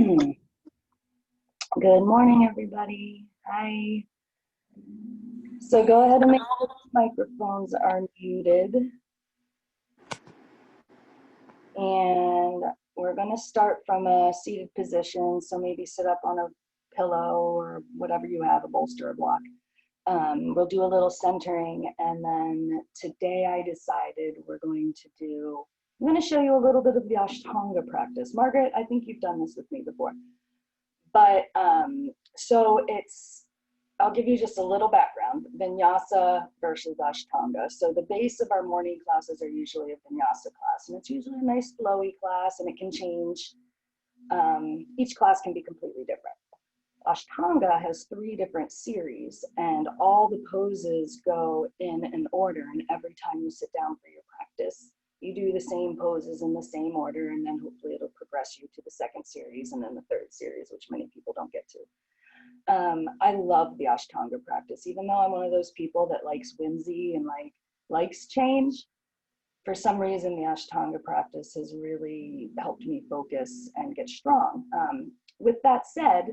Good morning, everybody. Hi. So go ahead and make sure the microphones are muted. And we're going to start from a seated position. So maybe sit up on a pillow or whatever you have, a bolster or block. We'll do a little centering. And then today I decided I'm going to show you a little bit of the Ashtanga practice. Margaret, I think you've done this with me before. But so I'll give you just a little background, Vinyasa versus Ashtanga. So the base of our morning classes are usually a Vinyasa class, and it's usually a nice flowy class, and it can change. Each class can be completely different. Ashtanga has 3 different series, and all the poses go in an order, and every time you sit down for your practice, you do the same poses in the same order, and then hopefully it'll progress you to the 2nd series and then the 3rd series, which many people don't get to. I love the Ashtanga practice, even though I'm one of those people that likes whimsy and likes change. For some reason, the Ashtanga practice has really helped me focus and get strong. With that said,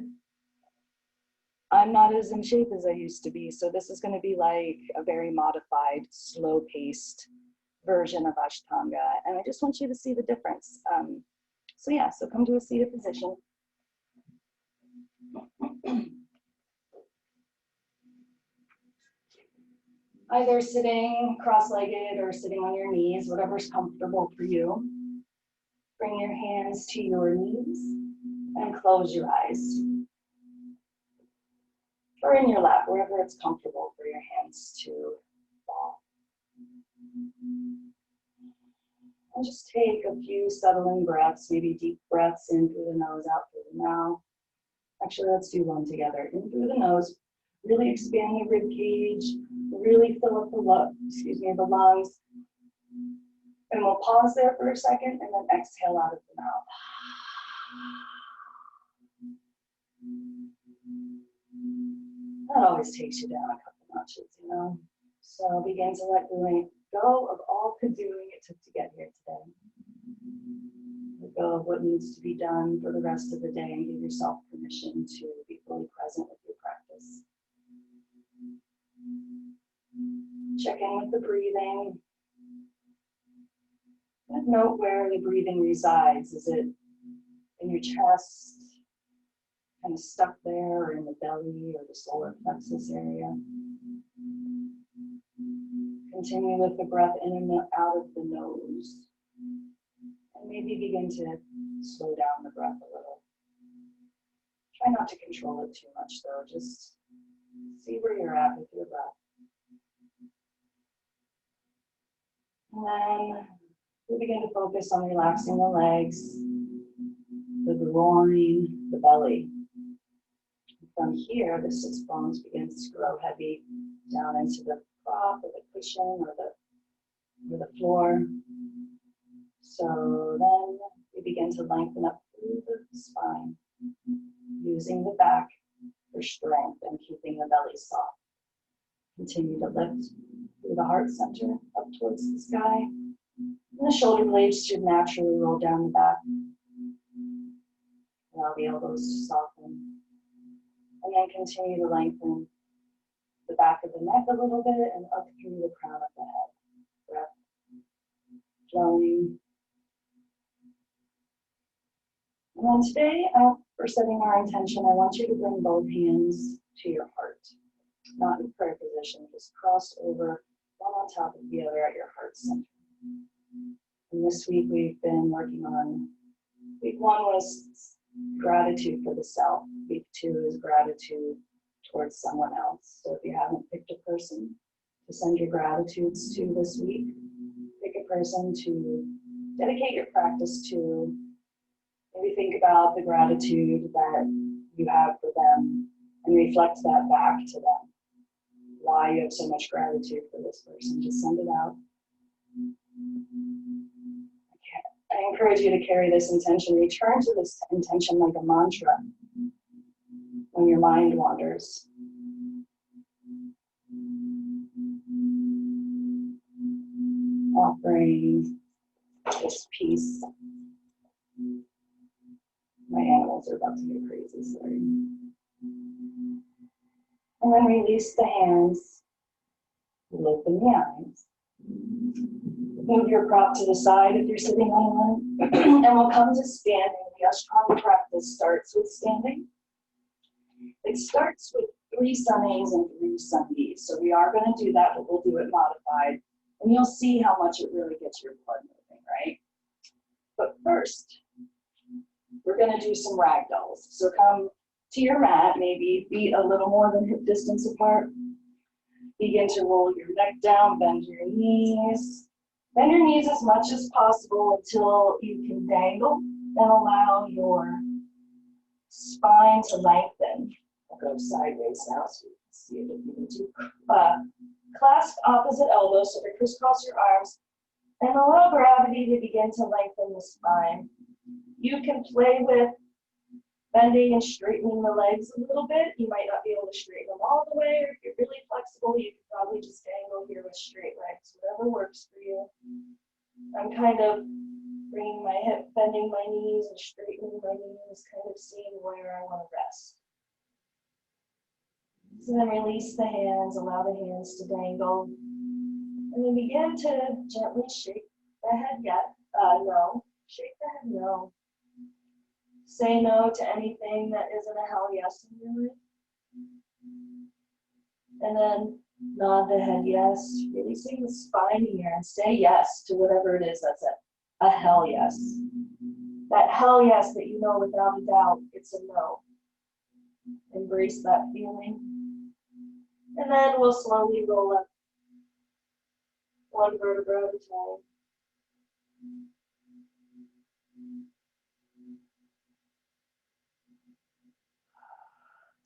I'm not as in shape as I used to be, so this is going to be like a very modified, slow-paced version of Ashtanga, and I just want you to see the difference. So come to a seated position. Either sitting cross-legged or sitting on your knees, whatever's comfortable for you. Bring your hands to your knees and close your eyes. Or in your lap, wherever it's comfortable for your hands to fall. And just take a few settling breaths, maybe deep breaths in through the nose, out through the mouth. Actually, let's do one together. In through the nose, really expand the rib cage, really fill up the lungs. And we'll pause there for a second and then exhale out of the mouth. That always takes you down a couple notches, you know? So begin to let go of all the doing it took to get here today. Let go of what needs to be done for the rest of the day and give yourself permission to be fully present with your practice. Check in with the breathing. And note where the breathing resides. Is it in your chest, kind of stuck there, or in the belly or the solar plexus area? Continue with the breath in and out of the nose. And maybe begin to slow down the breath a little. Try not to control it too much though. Just see where you're at with your breath. And then we begin to focus on relaxing the legs, the groin, the belly. From here, the 6 bones begins to grow heavy down into the prop or the cushion or the floor. So then we begin to lengthen up through the spine, using the back for strength and keeping the belly soft. Continue to lift through the heart center up towards the sky. And the shoulder blades should naturally roll down the back. Allow the elbows to soften. And then continue to lengthen the back of the neck a little bit and up through the crown of the head. Breath flowing. And then today, for setting our intention, I want you to bring both hands to your heart. Not in prayer position, just cross over one on top of the other at your heart center. And this week we've been working on, week 1 was gratitude for the self. Week 2 is gratitude towards someone else. So if you haven't picked a person to send your gratitudes to this week, pick a person to dedicate your practice to. Maybe think about the gratitude that you have for them and reflect that back to them. Why you have so much gratitude for this person. Just send it out. I encourage you to carry this intention. Return to this intention like a mantra when your mind wanders. Offering this peace, My animals are about to get crazy, sorry. And then release the hands. Open the eyes. Move your prop to the side if you're sitting on one. And we'll come to standing. The Ashtanga practice starts with standing. It starts with 3 sun A's and 3 sun B's. So we are going to do that, but we'll do it modified. And you'll see how much it really gets your blood moving, right? But first, we're going to do some ragdolls. So come to your mat, maybe feet a little more than hip distance apart. Begin to roll your neck down, bend your knees. Bend your knees as much as possible until you can dangle and allow your spine to lengthen. I'll go sideways now so you can see it if you need to. Clasp opposite elbows so to crisscross your arms and allow gravity to begin to lengthen the spine. You can play with bending and straightening the legs a little bit. You might not be able to straighten them all the way, or if you're really flexible, you can probably just dangle here with straight legs, whatever works for you. I'm kind of bringing my hip, bending my knees and straightening my knees, kind of seeing where I want to rest. So then release the hands, allow the hands to dangle. And then begin to gently shake the head no. Shake the head no. Say no to anything that isn't a hell yes in your life. And then nod the head yes, releasing the spine here, and say yes to whatever it is that's a hell yes. That hell yes that you know without a doubt it's a no. Embrace that feeling. And then we'll slowly roll up one vertebra at a time.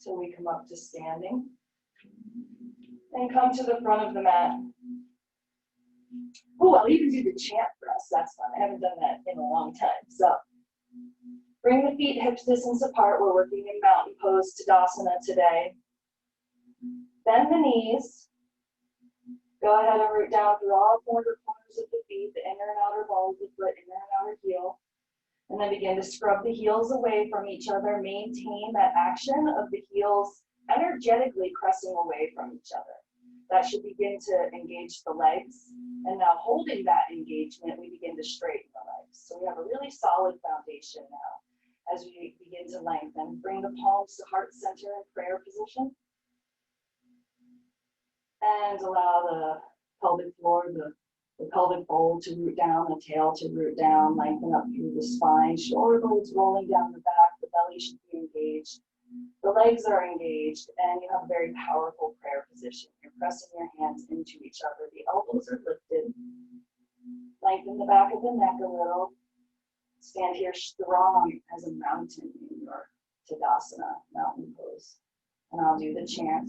Till we come up to standing. And come to the front of the mat. Oh, I'll even do the chant for us. That's fun. I haven't done that in a long time. So bring the feet hips distance apart. We're working in mountain pose Tadasana today. Bend the knees. Go ahead and root down through all 4 corners of the feet, the inner and outer ball of the foot, inner and outer heel. And then begin to scrub the heels away from each other. Maintain that action of the heels energetically pressing away from each other. That should begin to engage the legs. And now holding that engagement, we begin to straighten the legs. So we have a really solid foundation now as we begin to lengthen. Bring the palms to heart center in prayer position. And allow the pelvic floor, the pelvic bowl to root down, the tail to root down, lengthen up through the spine, shoulder blades rolling down the back, the belly should be engaged. The legs are engaged, and you have a very powerful prayer position. You're pressing your hands into each other. The elbows are lifted. Lengthen the back of the neck a little. Stand here strong as a mountain in your Tadasana, mountain pose. And I'll do the chant.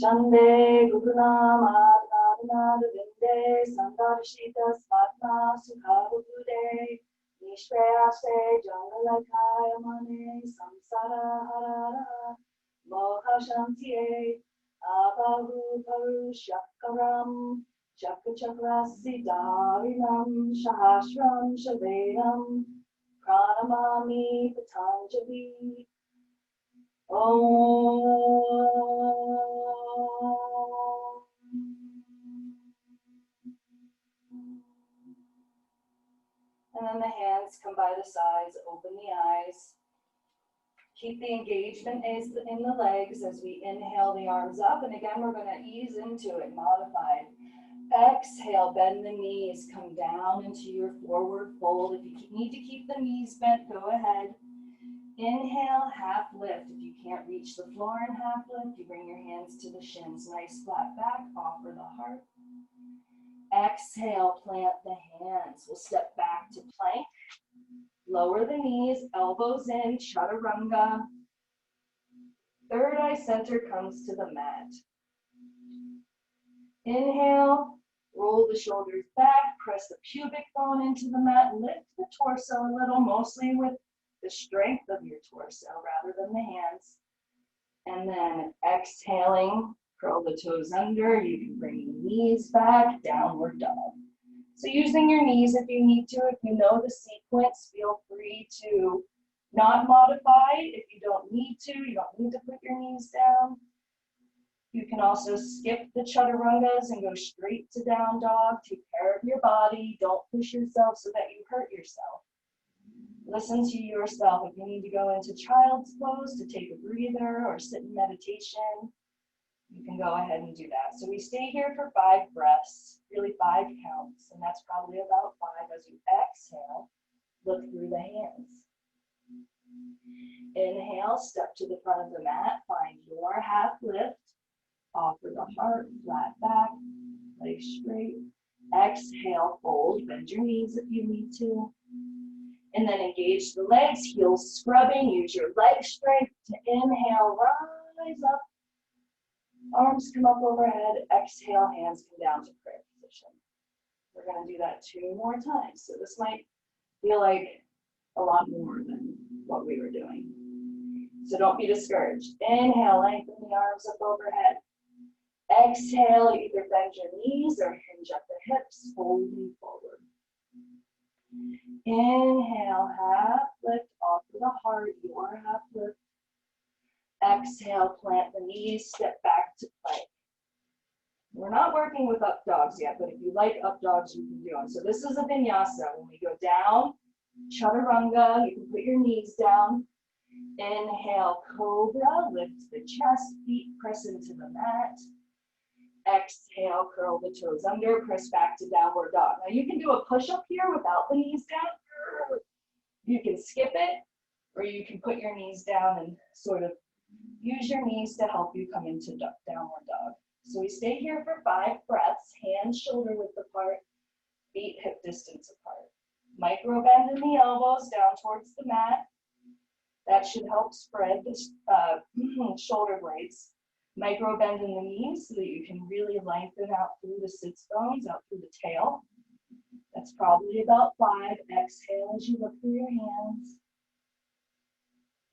Chande Gurunam Adnadnad Vinde Sandarshita Svatma Sukhavude Nishprayase Jangalakaya Mane Samsara Harara Moha Shantiye Abahu Paru Shakaram Chakachakrasi Darinam Shahashram Shavedam Pranamami Patanjali And then the hands come by the sides, open the eyes. Keep the engagement in the legs as we inhale the arms up. And again, we're going to ease into it, modified. Exhale, bend the knees, come down into your forward fold. If you need to keep the knees bent, go ahead. Inhale, half lift. If you can't reach the floor in half lift, you bring your hands to the shins. Nice flat back, offer the heart. Exhale, plant the hands. We'll step back to plank. Lower the knees, elbows in, chaturanga. Third eye center comes to the mat. Inhale, roll the shoulders back, press the pubic bone into the mat, lift the torso a little, mostly with the strength of your torso rather than the hands. And then exhaling, curl the toes under. You can bring the knees back, downward dog. So using your knees if you need to, if you know the sequence, feel free to not modify. If you don't need to, you don't need to put your knees down. You can also skip the chaturangas and go straight to down dog. Take care of your body. Don't push yourself so that you hurt yourself. Listen to yourself. If you need to go into child's pose to take a breather or sit in meditation, you can go ahead and do that. So we stay here for 5 breaths, really 5 counts, and that's probably about 5 as you exhale. Look through the hands. Inhale, step to the front of the mat, find your half lift. Offer the heart, flat back, legs straight. Exhale, fold, bend your knees if you need to. And then engage the legs, heels scrubbing, use your leg strength to inhale, rise up. Arms come up overhead, exhale, hands come down to prayer position. We're gonna do that 2 more times. So this might feel like a lot more than what we were doing. So don't be discouraged. Inhale, lengthen the arms up overhead. Exhale, either bend your knees or hinge up the hips, folding forward. Inhale, half lift, offer the heart, your half lift. Exhale, plant the knees, step back to plank. We're not working with up dogs yet, but if you like up dogs, you can do them. So this is a vinyasa. When we go down, chaturanga, you can put your knees down. Inhale, cobra, lift the chest, feet press into the mat. Exhale, curl the toes under, press back to downward dog. Now you can do a push-up here without the knees down. You can skip it, or you can put your knees down and sort of use your knees to help you come into downward dog. So we stay here for 5 breaths, hands shoulder width apart, feet hip distance apart. Micro bend in the elbows down towards the mat. That should help spread the shoulder blades. Micro bend in the knees so that you can really lengthen out through the sits bones, out through the tail. That's probably about 5. Exhale as you look through your hands.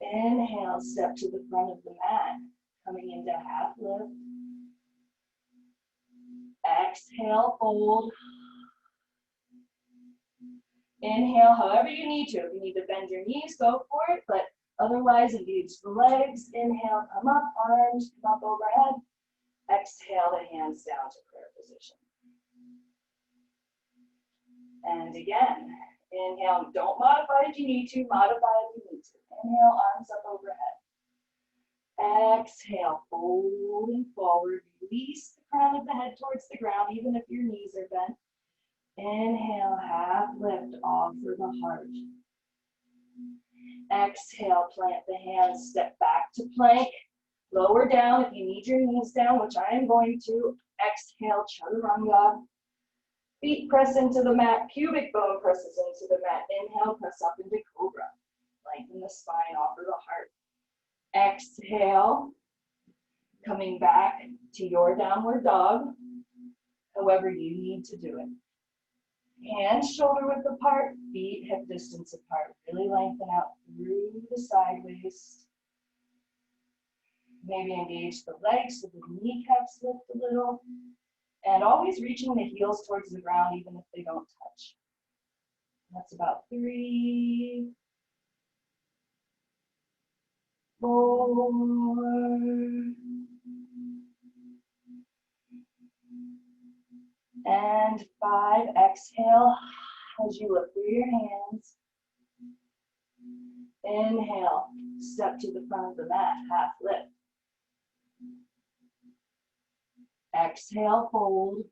Inhale, step to the front of the mat, coming into half lift. Exhale, fold. Inhale, however you need to. If you need to bend your knees, go for it, but otherwise engage the legs. Inhale, come up, arms come up overhead. Exhale, the hands down to prayer position. And again, inhale, don't modify if you need to, modify if you need to. Inhale, arms up overhead. Exhale, folding forward, release the crown of the head towards the ground, even if your knees are bent. Inhale, half lift, offer the heart. Exhale, plant the hands, step back to plank. Lower down if you need your knees down, which I am going to. Exhale, chaturanga. Feet press into the mat, pubic bone presses into the mat. Inhale, press up into cobra. Lengthen the spine, offer the heart. Exhale, coming back to your downward dog, however you need to do it. Hands shoulder width apart, feet hip distance apart. Really lengthen out through the side waist. Maybe engage the legs so the kneecaps lift a little. And always reaching the heels towards the ground even if they don't touch. That's about 3, 4, and 5. Exhale as you look through your hands. Inhale, step to the front of the mat, half lift. Exhale, fold.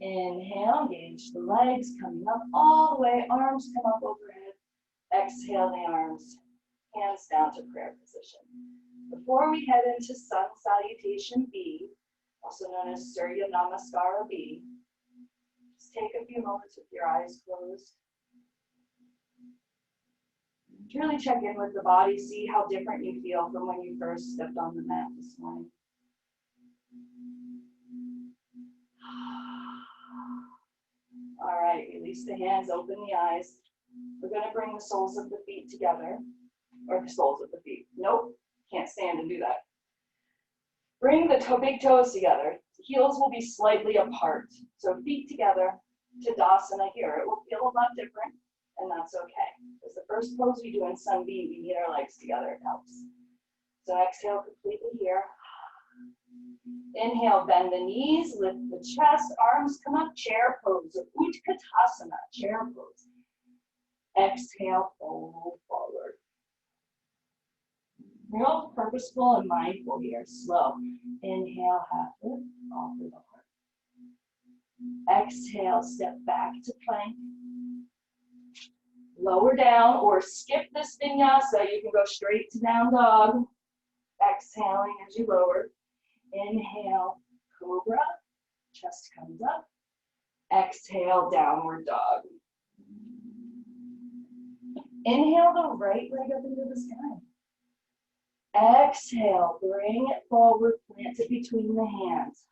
Inhale, engage the legs, coming up all the way, arms come up overhead. Exhale the arms, hands down to prayer position. Before we head into Sun Salutation B, also known as Surya Namaskara B, just take a few moments with your eyes closed. Really check in with the body, see how different you feel from when you first stepped on the mat this morning. All right, release the hands, open the eyes. We're going to bring the soles of the feet together, or the soles of the feet. Nope, can't stand and do that. Bring the big toes together. Heels will be slightly apart. So feet together, Tadasana here. It will feel a lot different, and that's okay. Because the first pose we do in Sun B, we need our legs together. It helps. So exhale completely here. Inhale, bend the knees, lift the chest, arms come up, chair pose, Utkatasana, chair pose. Exhale, fold forward. Real purposeful and mindful here, slow. Inhale, half lift, all through the heart. Exhale, step back to plank. Lower down or skip this vinyasa. You can go straight to down dog. Exhaling as you lower. Inhale, cobra, chest comes up. Exhale, downward dog. Inhale the right leg up into the sky. Exhale, bring it forward, plant it between the hands.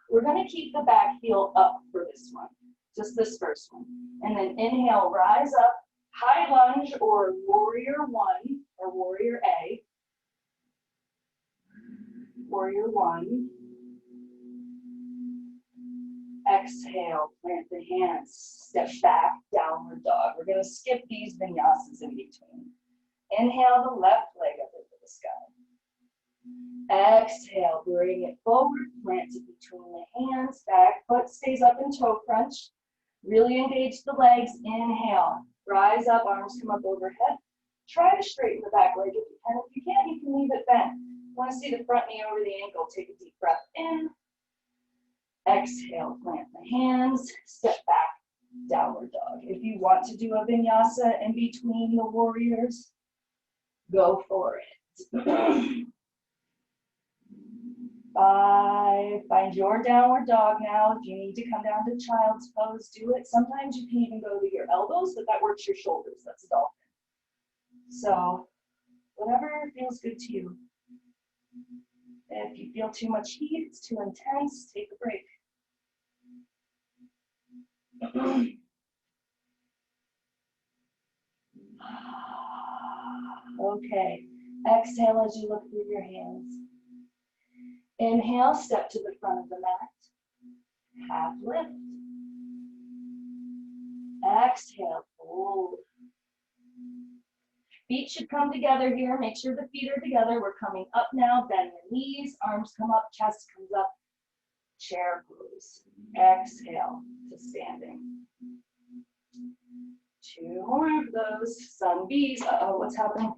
We're going to keep the back heel up for this one, just this first one. And then inhale, rise up, high lunge or warrior one or warrior A. Warrior one. Exhale, plant the hands, step back, downward dog. We're going to skip these vinyasas in between. Inhale the left leg up into the sky. Exhale, bring it forward, plant it between the hands, back foot stays up in toe crunch. Really engage the legs. Inhale, rise up, arms come up overhead. Try to straighten the back leg if you can. If you can't, you can leave it bent. You want to see the front knee over the ankle. Take a deep breath in. Exhale, plant the hands, step back, downward dog. If you want to do a vinyasa in between the warriors, go for it. 5, find your downward dog now. If you need to come down to child's pose, do it. Sometimes you can even go to your elbows, but that works your shoulders. That's a dolphin. So whatever feels good to you. If you feel too much heat, it's too intense, take a break. Okay, exhale as you look through your hands. Inhale, step to the front of the mat. Half lift. Exhale, fold. Feet should come together here. Make sure the feet are together. We're coming up now. Bend the knees, arms come up, chest comes up. Chair pose. Exhale to standing. 2 more of those. Sun B's. Uh-oh, what's happening?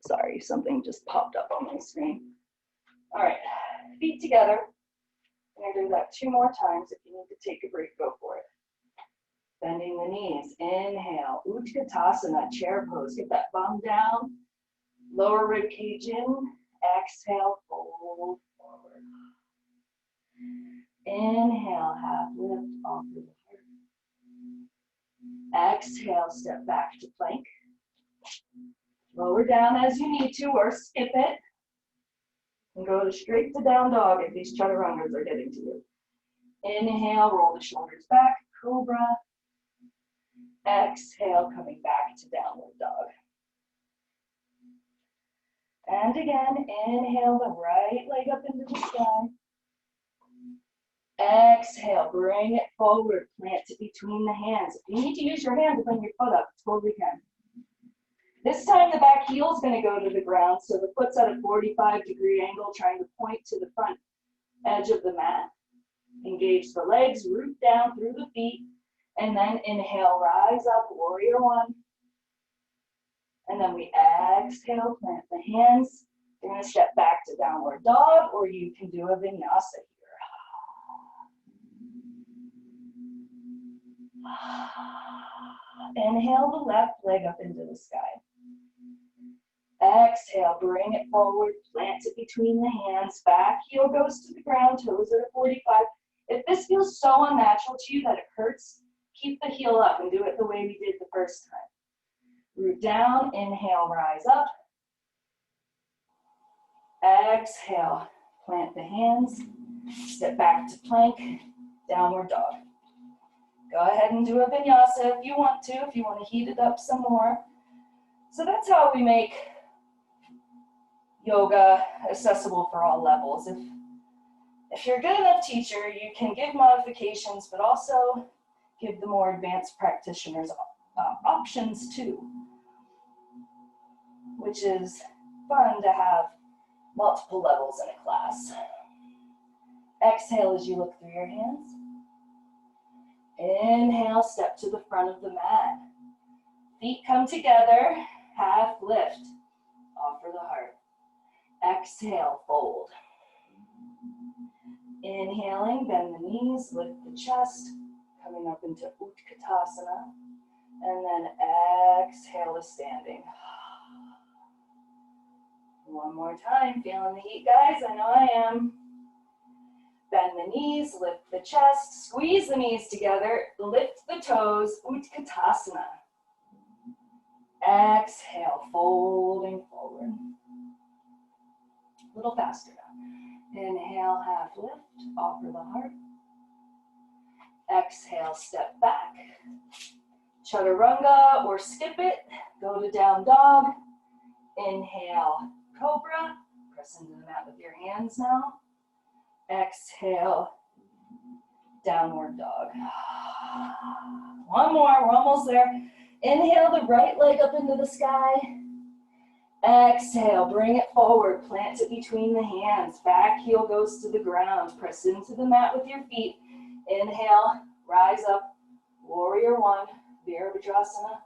Sorry, something just popped up on my screen. All right, feet together. I'm going to do that 2 more times. If you need to take a break, go for it. Bending the knees. Inhale. Utkatasana, chair pose. Get that bum down. Lower rib cage in. Exhale, fold forward. Inhale, half lift off through the heart. Exhale, step back to plank. Lower down as you need to, or skip it. And go straight to down dog if these chaturangas are getting to you. Inhale, roll the shoulders back, cobra. Exhale, coming back to downward dog. And again, inhale the right leg up into the sky. Exhale, bring it forward, plant it between the hands. If you need to use your hand to bring your foot up, you totally can. This time the back heel is going to go to the ground, so the foot's at a 45-degree angle, trying to point to the front edge of the mat. Engage the legs, root down through the feet, and then inhale, rise up, warrior one. And then we exhale, plant the hands. You're going to step back to downward dog, or you can do a vinyasa here. Inhale the left leg up into the sky. Exhale, bring it forward, plant it between the hands. Back heel goes to the ground, toes at a 45. If this feels so unnatural to you that it hurts, keep the heel up and do it the way we did the first time. Root down, inhale, rise up. Exhale, plant the hands, step back to plank, downward dog. Go ahead and do a vinyasa if you want to heat it up some more. So that's how we make yoga accessible for all levels. If If you're a good enough teacher, you can give modifications, but also give the more advanced practitioners options too, which is fun to have multiple levels in a class. Exhale as you look through your hands. Inhale, step to the front of the mat. Feet come together, half lift. Offer the heart. Exhale, fold. Inhaling, bend the knees, lift the chest, coming up into Utkatasana. And then exhale to standing. One more time, feeling the heat, guys? I know I am. Bend the knees, lift the chest, squeeze the knees together, lift the toes, Utkatasana. Exhale, folding forward. A little faster now. Inhale, half lift, offer the heart. Exhale, step back. Chaturanga or skip it, go to down dog. Inhale, cobra, press into the mat with your hands now. Exhale, downward dog. One more, we're almost there. Inhale the right leg up into the sky. Exhale, bring it forward, plant it between the hands. Back heel goes to the ground. Press into the mat with your feet. Inhale, rise up, warrior one, Virabhadrasana,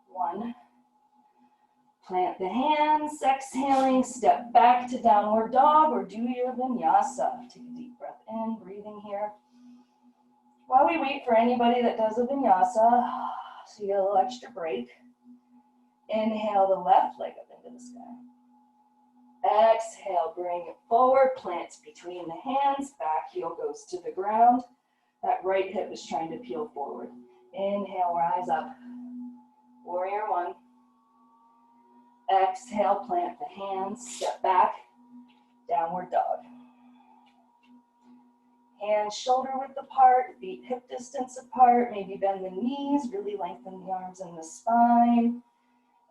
one. Plant the hands, exhaling, step back to downward dog or do your vinyasa. Take a deep breath in, breathing here. While we wait for anybody that does a vinyasa, so you get a little extra break, inhale the left leg up into the sky. Exhale, bring it forward, plant between the hands, back heel goes to the ground. That right hip is trying to peel forward. Inhale, rise up, warrior one. Exhale, plant the hands, step back, downward dog. Hands shoulder width apart, feet hip distance apart, maybe bend the knees, really lengthen the arms and the spine,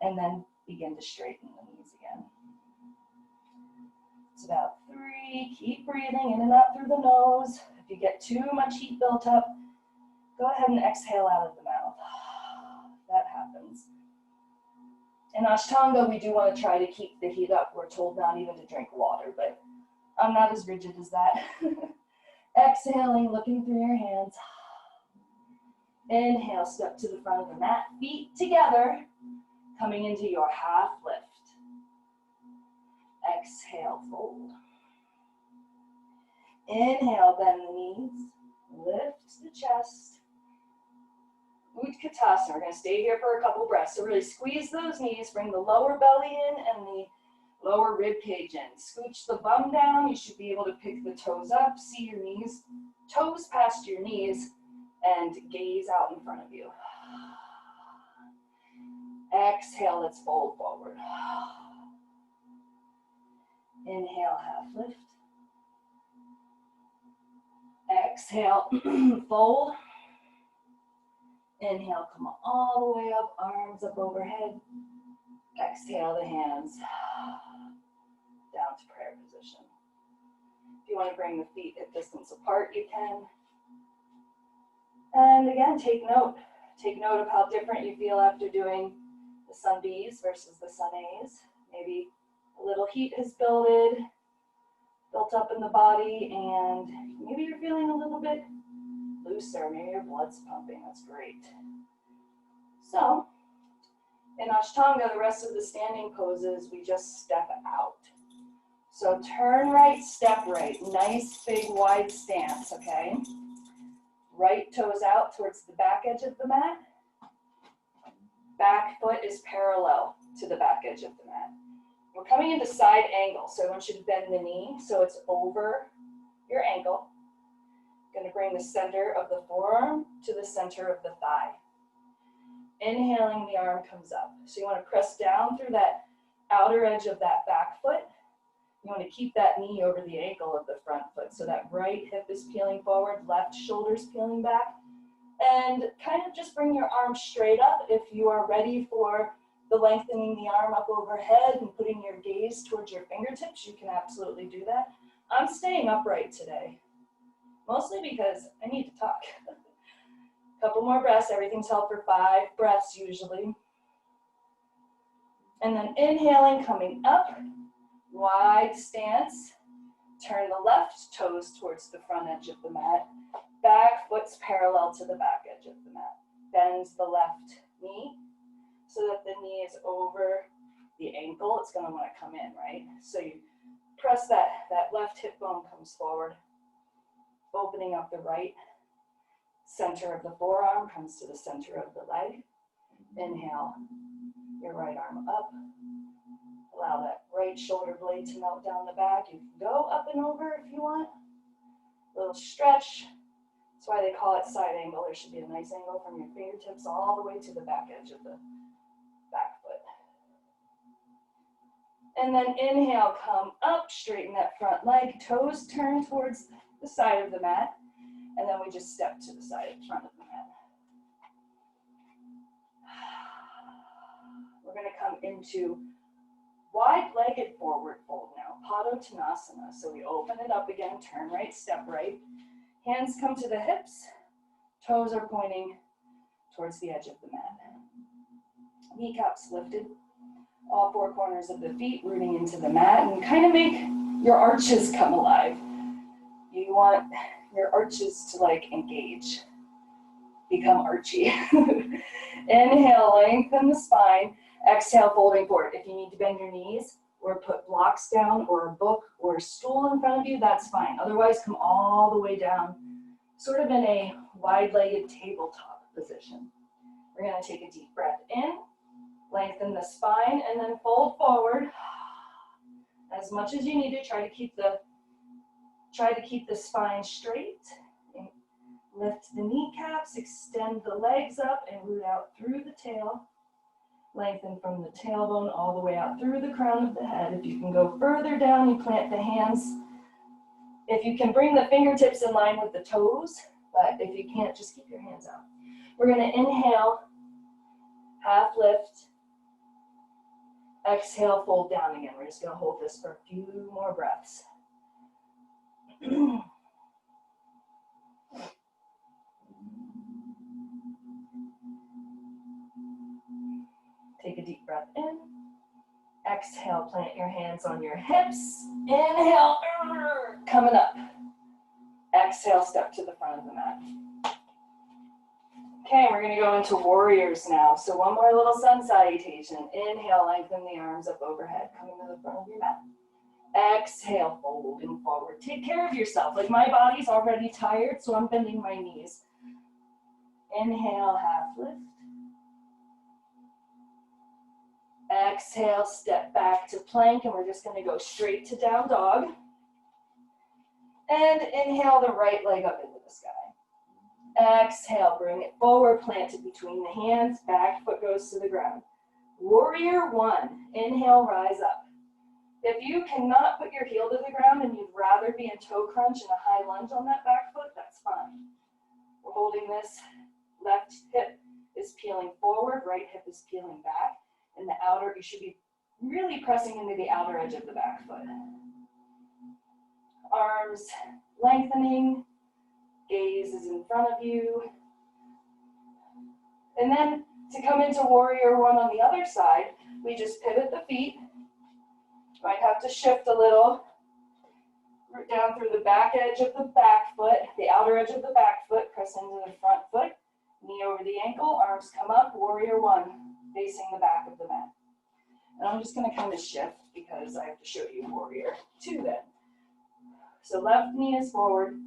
and then begin to straighten the knees again. It's about 3, keep breathing in and out through the nose. If you get too much heat built up, go ahead and exhale out of the mouth. That happens. In Ashtanga, we do want to try to keep the heat up. We're told not even to drink water, but I'm not as rigid as that. Exhaling, looking through your hands. Inhale, step to the front of the mat, feet together, coming into your half lift. Exhale, fold. Inhale, bend the knees, lift the chest. Utkatasana, we're going to stay here for a couple breaths. So really squeeze those knees, bring the lower belly in and the lower rib cage in. Scooch the bum down, you should be able to pick the toes up, see your knees, toes past your knees, and gaze out in front of you. Exhale, let's fold forward. Inhale, half lift. Exhale, fold. Inhale, come all the way up, arms up overhead. Exhale the hands down to prayer position. If you want to bring the feet hip distance apart, you can. And again, take note. Take note of how different you feel after doing the sun Bs versus the sun As. Maybe a little heat has built up in the body, and maybe you're feeling a little bit looser, maybe your blood's pumping. That's great. So, in Ashtanga, the rest of the standing poses, we just step out. So turn right, step right. Nice, big, wide stance, okay? Right toes out towards the back edge of the mat. Back foot is parallel to the back edge of the mat. We're coming into side angle, so I want you to bend the knee so it's over your ankle. Going to bring the center of the forearm to the center of the thigh. Inhaling, the arm comes up. So you want to press down through that outer edge of that back foot. You want to keep that knee over the ankle of the front foot. So that right hip is peeling forward, left shoulder's peeling back. And kind of just bring your arm straight up. If you are ready for the lengthening the arm up overhead and putting your gaze towards your fingertips, you can absolutely do that. I'm staying upright today, mostly because I need to talk. Couple more breaths, everything's held for 5 breaths usually. And then inhaling, coming up, wide stance. Turn the left toes towards the front edge of the mat. Back foot's parallel to the back edge of the mat. Bend the left knee so that the knee is over the ankle. It's going to want to come in, right? So you press that left hip bone comes forward, opening up the right. Center of the forearm comes to the center of the leg. Inhale, your right arm up. Allow that right shoulder blade to melt down the back. You can go up and over if you want. A little stretch. That's why they call it side angle. There should be a nice angle from your fingertips all the way to the back edge of the back foot. And then inhale, come up, straighten that front leg. Toes turn towards the side of the mat. And then we just step to the side, front of the mat. We're going to come into wide-legged forward fold now, Padottanasana. So we open it up again, turn right, step right. Hands come to the hips, toes are pointing towards the edge of the mat. Kneecaps lifted, all 4 corners of the feet rooting into the mat, and kind of make your arches come alive. You want your arches to like engage, become archy. Inhale, lengthen the spine. Exhale, folding forward. If you need to bend your knees or put blocks down or a book or a stool in front of you, that's fine. Otherwise, come all the way down, sort of in a wide-legged tabletop position. We're going to take a deep breath in, lengthen the spine, and then fold forward as much as you need to. Try to keep the spine straight. Lift the kneecaps, extend the legs up, and root out through the tail. Lengthen from the tailbone all the way out through the crown of the head. If you can go further down, you plant the hands. If you can bring the fingertips in line with the toes, but if you can't, just keep your hands out. We're going to inhale, half lift. Exhale, fold down again. We're just going to hold this for a few more breaths. Take a deep breath in. Exhale, plant your hands on your hips. Inhale, coming up. Exhale, step to the front of the mat. Okay, we're going to go into warriors now. So one more little sun salutation. Inhale, lengthen the arms up overhead, coming to the front of your mat. Exhale, folding forward. Take care of yourself. Like my body's already tired, so I'm bending my knees. Inhale, half lift. Exhale, step back to plank, and we're just going to go straight to down dog. And inhale the right leg up into the sky. Exhale, bring it forward, plant it between the hands, back foot goes to the ground. Warrior 1, inhale, rise up. If you cannot put your heel to the ground and you'd rather be in toe crunch and a high lunge on that back foot, that's fine. We're holding this, left hip is peeling forward, right hip is peeling back. And the outer, you should be really pressing into the outer edge of the back foot. Arms lengthening, gaze is in front of you. And then to come into warrior 1 on the other side, we just pivot the feet. Might have to shift a little. Root down through the back edge of the back foot, the outer edge of the back foot, press into the front foot, knee over the ankle, arms come up, warrior 1. Facing the back of the mat. And I'm just going to kind of shift because I have to show you warrior 2 then. So left knee is forward,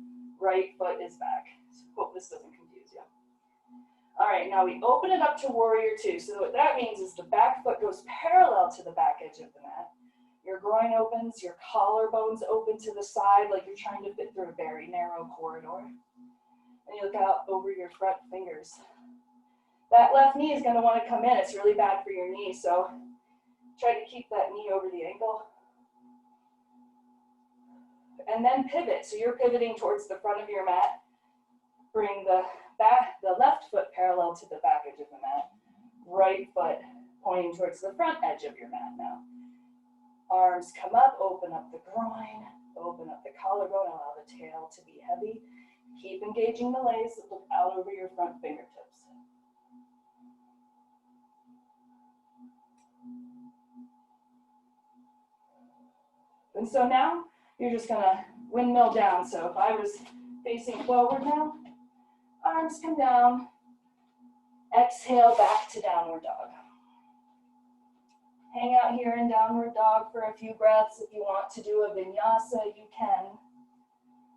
right foot is back. Hope this doesn't confuse you. All right, now we open it up to warrior 2. So what that means is the back foot goes parallel to the back edge of the mat. Your groin opens, your collarbones open to the side like you're trying to fit through a very narrow corridor. And you look out over your front fingers. That left knee is going to want to come in. It's really bad for your knee, so try to keep that knee over the ankle. And then pivot. So you're pivoting towards the front of your mat. Bring the left foot parallel to the back edge of the mat. Right foot pointing towards the front edge of your mat now. Arms come up, open up the groin. Open up the collarbone, allow the tail to be heavy. Keep engaging the legs, look out over your front fingertips. And so now you're just gonna windmill down. So if I was facing forward now, arms come down, exhale back to downward dog. Hang out here in downward dog for a few breaths. If you want to do a vinyasa, you can.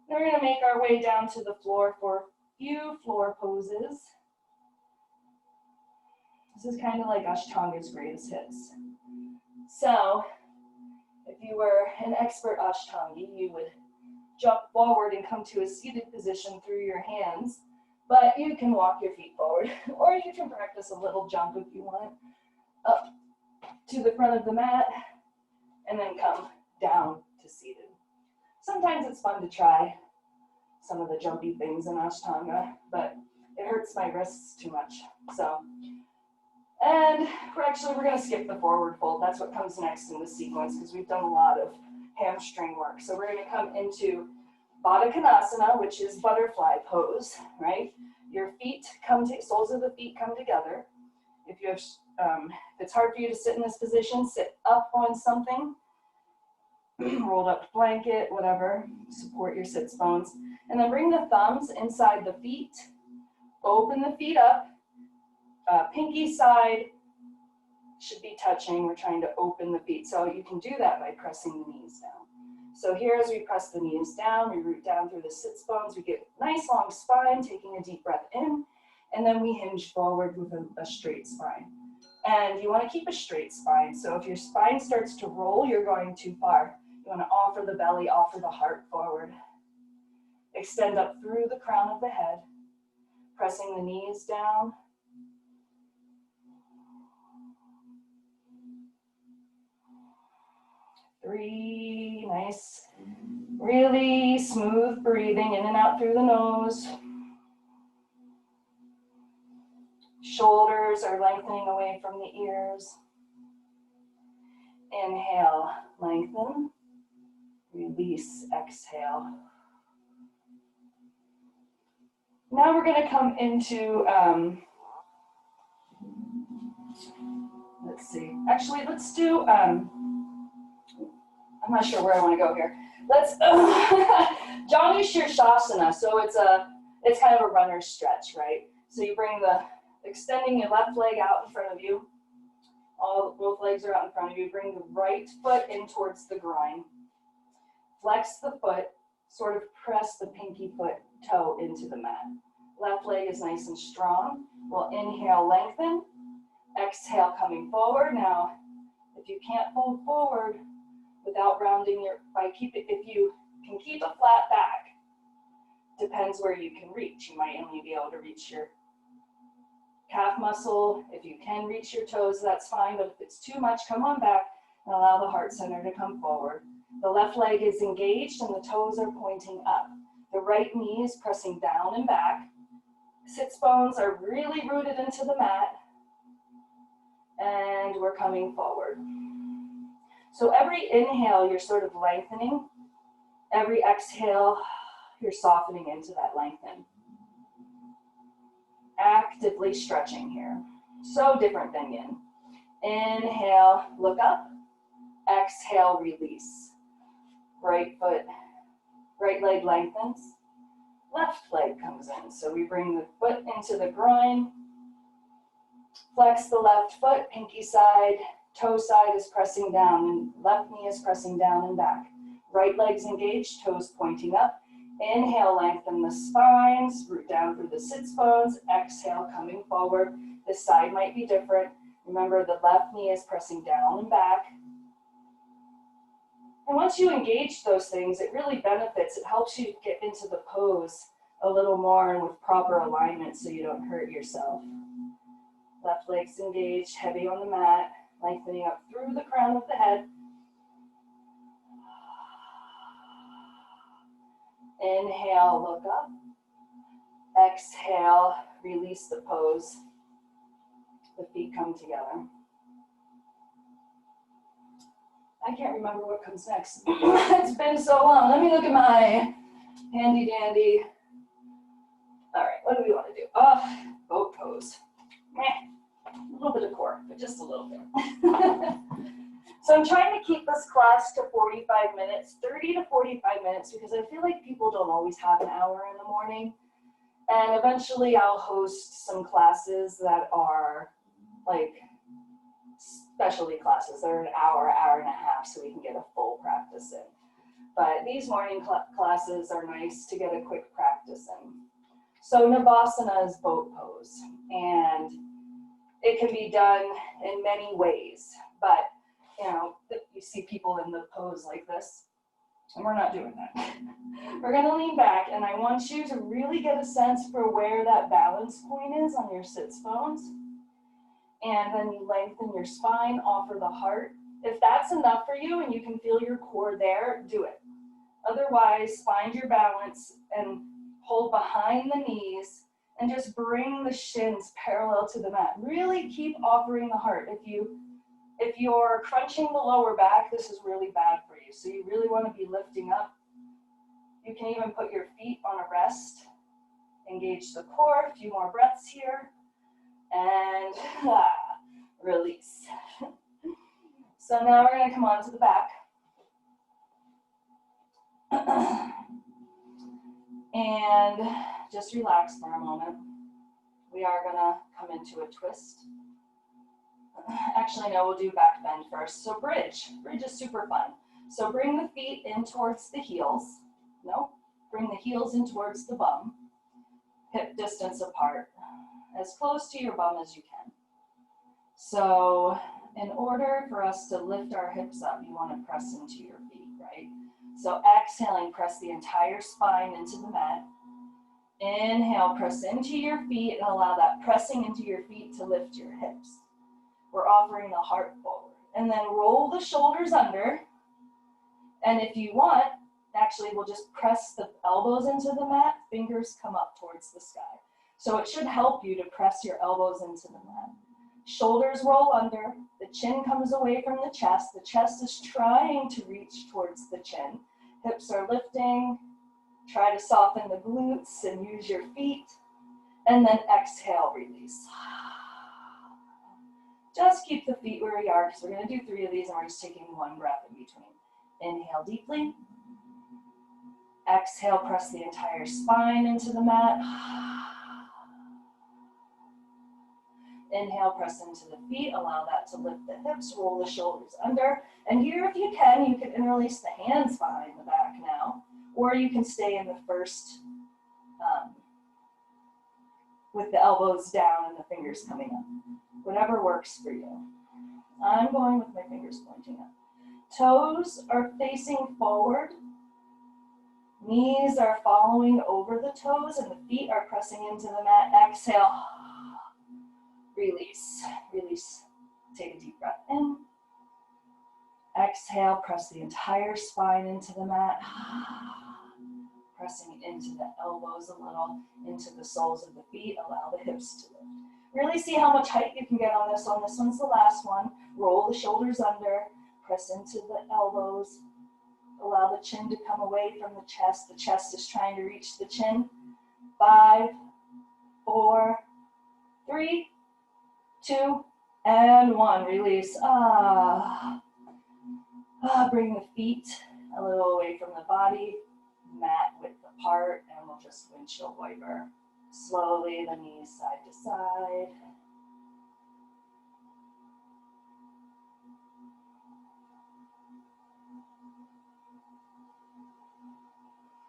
Then we're gonna make our way down to the floor for a few floor poses. This is kind of like Ashtanga's greatest hits. So, if you were an expert Ashtangi, you would jump forward and come to a seated position through your hands, but you can walk your feet forward, or you can practice a little jump if you want, up to the front of the mat, and then come down to seated. Sometimes it's fun to try some of the jumpy things in Ashtanga, but it hurts my wrists too much. So, and we're gonna skip the forward fold. That's what comes next in the sequence because we've done a lot of hamstring work. So we're gonna come into Baddha Konasana, which is butterfly pose, right? Your feet soles of the feet come together. If you have, if it's hard for you to sit in this position, sit up on something, rolled up blanket, whatever, support your sits bones. And then bring the thumbs inside the feet, open the feet up, pinky side should be touching. We're trying to open the feet. So you can do that by pressing the knees down. So here as we press the knees down, we root down through the sits bones, we get nice long spine, taking a deep breath in, and then we hinge forward with a straight spine. And you want to keep a straight spine. So if your spine starts to roll, you're going too far. You want to offer the belly, offer the heart forward. Extend up through the crown of the head, pressing the knees down. Three, nice, really smooth breathing in and out through the nose. Shoulders are lengthening away from the ears. Inhale, lengthen. Release, exhale. Now we're going to come into, let's see, actually let's do, I'm not sure where I want to go here. Let's, Janu Shirshasana, so it's kind of a runner's stretch, right? So you bring extending your left leg out in front of you, both legs are out in front of you, bring the right foot in towards the groin, flex the foot, sort of press the pinky foot toe into the mat. Left leg is nice and strong. We'll inhale, lengthen. Exhale, coming forward. Now, if you can't fold forward without rounding if you can keep a flat back, depends where you can reach. You might only be able to reach your calf muscle. If you can reach your toes, that's fine, but if it's too much, come on back and allow the heart center to come forward. The left leg is engaged and the toes are pointing up. The right knee is pressing down and back. Sits bones are really rooted into the mat. And we're coming forward. So every inhale, you're sort of lengthening. Every exhale, you're softening into that lengthen. Actively stretching here. So different than yin. Inhale, look up. Exhale, release. Right leg lengthens. Left leg comes in. So we bring the foot into the groin. Flex the left foot, pinky side, toe side is pressing down, and left knee is pressing down and back. Right leg's engaged, toes pointing up. Inhale, lengthen the spines, root down through the sits bones. Exhale, coming forward. This side might be different. Remember, the left knee is pressing down and back. And once you engage those things, it really benefits. It helps you get into the pose a little more and with proper alignment so you don't hurt yourself. Left leg's engaged, heavy on the mat, lengthening up through the crown of the head. Inhale, look up. Exhale, release the pose. The feet come together. I can't remember what comes next. It's been so long. Let me look at my handy dandy. All right, what do we want to do? Oh, boat pose. A little bit of core, but just a little bit. So I'm trying to keep this class to 45 minutes, 30 to 45 minutes, because I feel like people don't always have an hour in the morning. And eventually I'll host some classes that are like specialty classes that are an hour, hour and a half, so we can get a full practice in. But these morning classes are nice to get a quick practice in. So Navasana is boat pose, and it can be done in many ways, but you know, you see people in the pose like this, and we're not doing that. We're gonna lean back, and I want you to really get a sense for where that balance point is on your sits bones. And then you lengthen your spine, offer the heart. If that's enough for you and you can feel your core there, do it. Otherwise, find your balance and hold behind the knees and just bring the shins parallel to the mat. Really keep offering the heart. If you're crunching the lower back, this is really bad for you. So you really want to be lifting up. You can even put your feet on a rest. Engage the core. A few more breaths here. And release. So now we're going to come on to the back. And just relax for a moment. We are going to come into a twist. Actually, no, we'll do back bend first. So bridge. Bridge is super fun. So bring the feet in towards the heels. No, bring the heels in towards the bum. Hip distance apart. As close to your bum as you can. So in order for us to lift our hips up, you want to press into your feet, right? So exhaling, press the entire spine into the mat. Inhale, press into your feet and allow that pressing into your feet to lift your hips. We're offering the heart forward. And then roll the shoulders under. And if you want, actually we'll just press the elbows into the mat, fingers come up towards the sky. So it should help you to press your elbows into the mat. Shoulders roll under, the chin comes away from the chest is trying to reach towards the chin. Hips are lifting, try to soften the glutes and use your feet, and then exhale, release. Just keep the feet where you are, because we're going to do 3 of these and we're just taking 1 breath in between. Inhale deeply. Exhale, press the entire spine into the mat. Inhale, press into the feet, allow that to lift the hips, roll the shoulders under. And here, if you can interlace the hands behind the back now, or you can stay in the first with the elbows down and the fingers coming up. Whatever works for you. I'm going with my fingers pointing up. Toes are facing forward. Knees are following over the toes and the feet are pressing into the mat. Exhale. Release. Release. Take a deep breath in. Exhale. Press the entire spine into the mat. Pressing into the elbows a little, into the soles of the feet. Allow the hips to lift. Really see how much height you can get on this one. This one's the last one. Roll the shoulders under. Press into the elbows. Allow the chin to come away from the chest. The chest is trying to reach the chin. 5, 4, 3, 2, and 1. Release. Bring the feet a little away from the body. Mat width apart, and we'll just windshield wiper. Slowly, the knees side to side.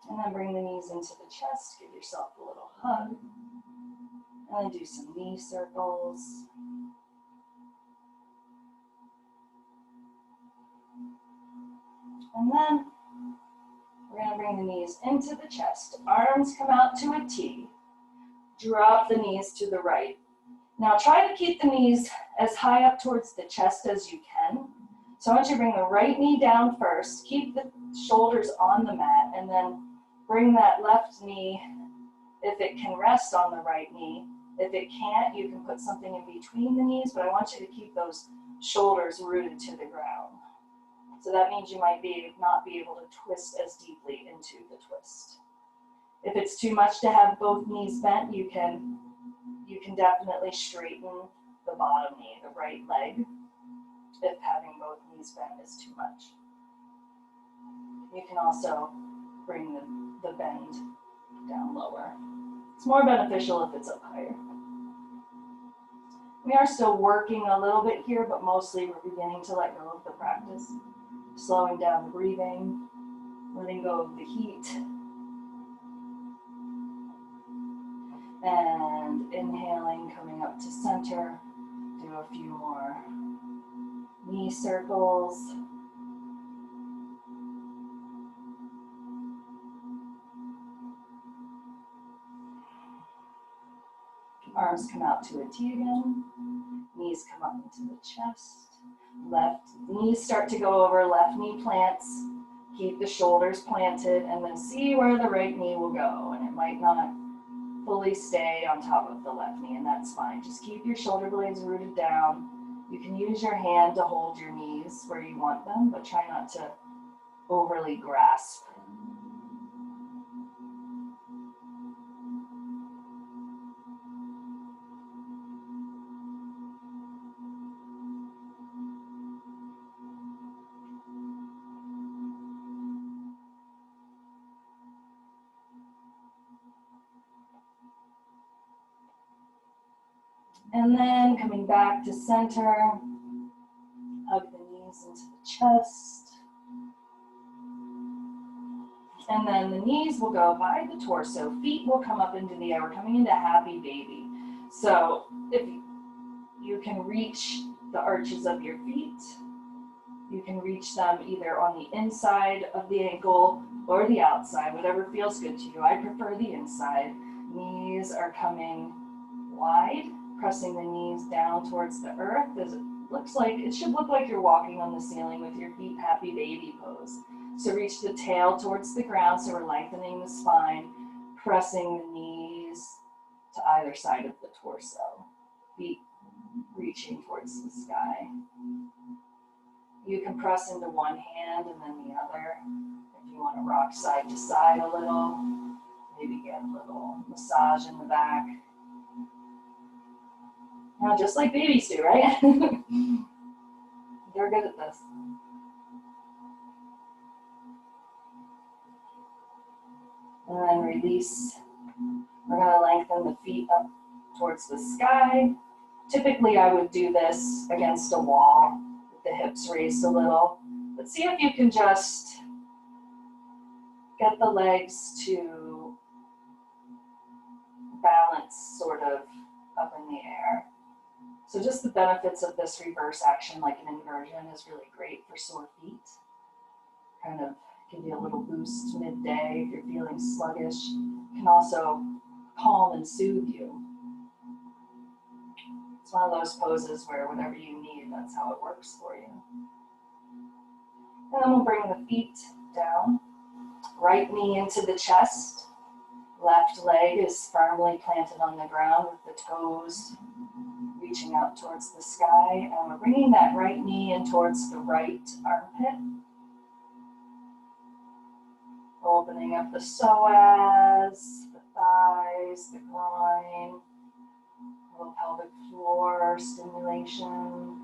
And then bring the knees into the chest, give yourself a little hug. And then do some knee circles. And then we're going to bring the knees into the chest. Arms come out to a T. Drop the knees to the right. Now try to keep the knees as high up towards the chest as you can. So I want you to bring the right knee down first. Keep the shoulders on the mat, and then bring that left knee, if it can, rest on the right knee. If it can't, you can put something in between the knees, but I want you to keep those shoulders rooted to the ground. So that means you might not be able to twist as deeply into the twist. If it's too much to have both knees bent, you can definitely straighten the bottom knee, the right leg, if having both knees bent is too much. You can also bring the bend down lower. It's more beneficial if it's up higher. We are still working a little bit here, but mostly we're beginning to let go of the practice. Slowing down the breathing, letting go of the heat. And inhaling, coming up to center. Do a few more knee circles. Arms come out to a T again. Knees come up into the chest. Left knees start to go over, left knee plants. Keep the shoulders planted and then see where the right knee will go. And it might not fully stay on top of the left knee, and that's fine. Just keep your shoulder blades rooted down. You can use your hand to hold your knees where you want them, but try not to overly grasp. And then coming back to center, hug the knees into the chest. And then the knees will go by the torso. Feet will come up into the air. We're coming into happy baby. So if you can reach the arches of your feet, you can reach them either on the inside of the ankle or the outside, whatever feels good to you. I prefer the inside. Knees are coming wide, pressing the knees down towards the earth. It should look like you're walking on the ceiling with your feet happy baby pose. So reach the tail towards the ground, so we're lengthening the spine, pressing the knees to either side of the torso. Feet reaching towards the sky. You can press into one hand and then the other. If you want to rock side to side a little, maybe get a little massage in the back. Now, just like babies do, right? They're good at this. And then release. We're going to lengthen the feet up towards the sky. Typically, I would do this against a wall with the hips raised a little. But see if you can just get the legs to balance sort of up in the air. So just the benefits of this reverse action, like an inversion, is really great for sore feet. Kind of give you a little boost midday if you're feeling sluggish. It can also calm and soothe you. It's one of those poses where whatever you need, that's how it works for you. And then we'll bring the feet down. Right knee into the chest. Left leg is firmly planted on the ground with the toes reaching out towards the sky. And we're bringing that right knee in towards the right armpit. Opening up the psoas, the thighs, the groin, little pelvic floor stimulation.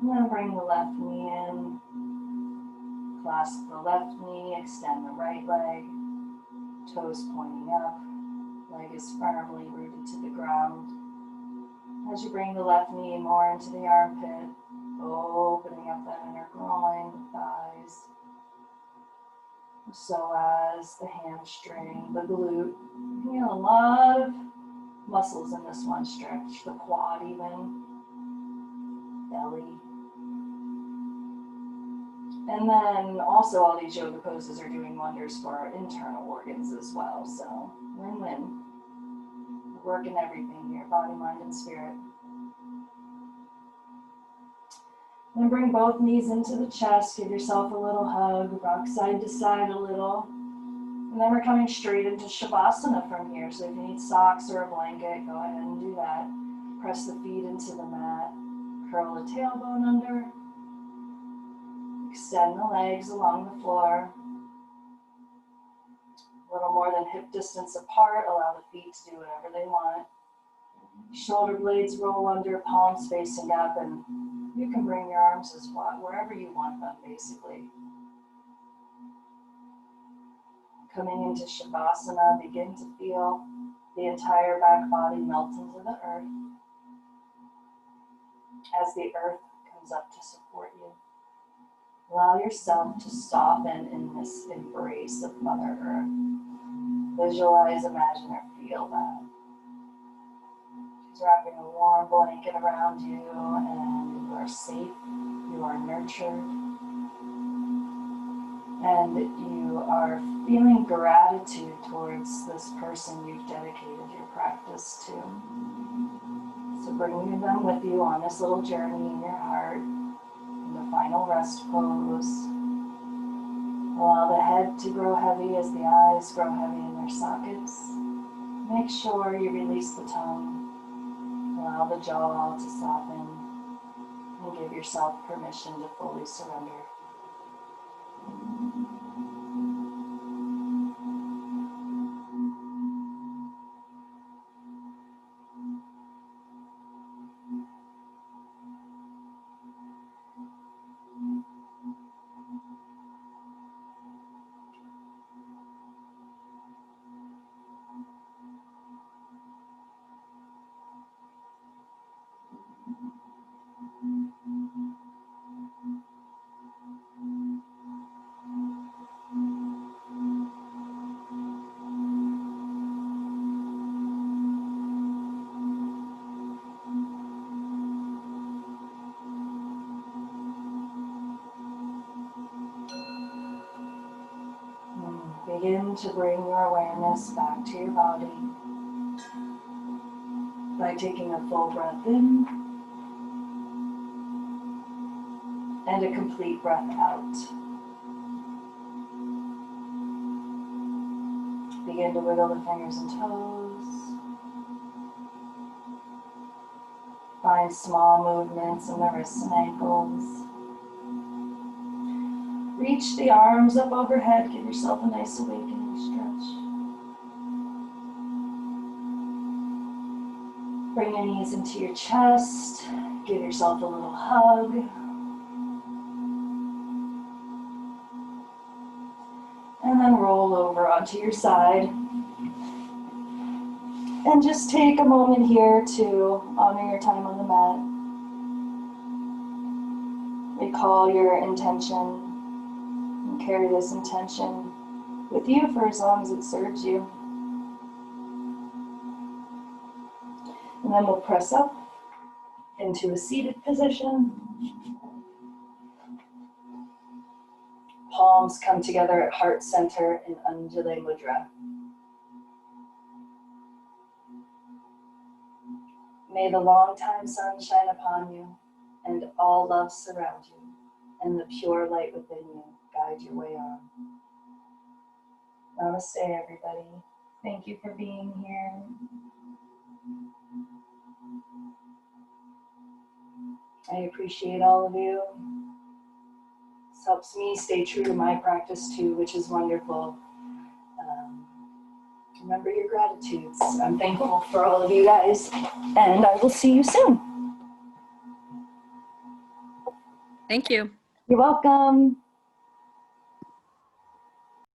And then bring the left knee in, clasp the left knee, extend the right leg, toes pointing up, leg is firmly rooted to the ground. As you bring the left knee more into the armpit, opening up that inner groin, the thighs, the psoas, the hamstring, the glute. You feel a lot of muscles in this one stretch, the quad even, belly. And then also all these yoga poses are doing wonders for our internal organs as well. So win-win. We're working everything here, body, mind, and spirit. Then bring both knees into the chest, give yourself a little hug, rock side to side a little. And then we're coming straight into Shavasana from here. So if you need socks or a blanket, go ahead and do that. Press the feet into the mat. Curl the tailbone under. Extend the legs along the floor. A little more than hip distance apart. Allow the feet to do whatever they want. Shoulder blades roll under, palms facing up, and you can bring your arms as wide, wherever you want them, basically. Coming into Shavasana, begin to feel the entire back body melt into the earth as the earth comes up to support you. Allow yourself to soften in this embrace of Mother Earth. Visualize, imagine, or feel that. She's wrapping a warm blanket around you, and you are safe, you are nurtured, and you are feeling gratitude towards this person you've dedicated your practice to. So bringing them with you on this little journey in your heart, in the final rest pose. Allow the head to grow heavy as the eyes grow heavy in their sockets. Make sure you release the tongue. Allow the jaw to soften and give yourself permission to fully surrender. Begin to bring your awareness back to your body by taking a full breath in and a complete breath out. Begin to wiggle the fingers and toes. Find small movements in the wrists and ankles. Reach the arms up overhead. Give yourself a nice awakening stretch. Bring your knees into your chest. Give yourself a little hug. And then roll over onto your side. And just take a moment here to honor your time on the mat. Recall your intention. Carry this intention with you for as long as it serves you. And then we'll press up into a seated position. Palms come together at heart center in Anjali Mudra. May the long-time sun shine upon you and all love surround you, and the pure light within you guide your way on. Namaste, everybody. Thank you for being here. I appreciate all of you. This helps me stay true to my practice too, which is wonderful. Remember your gratitudes. I'm thankful for all of you guys, and I will see you soon. Thank you. You're welcome.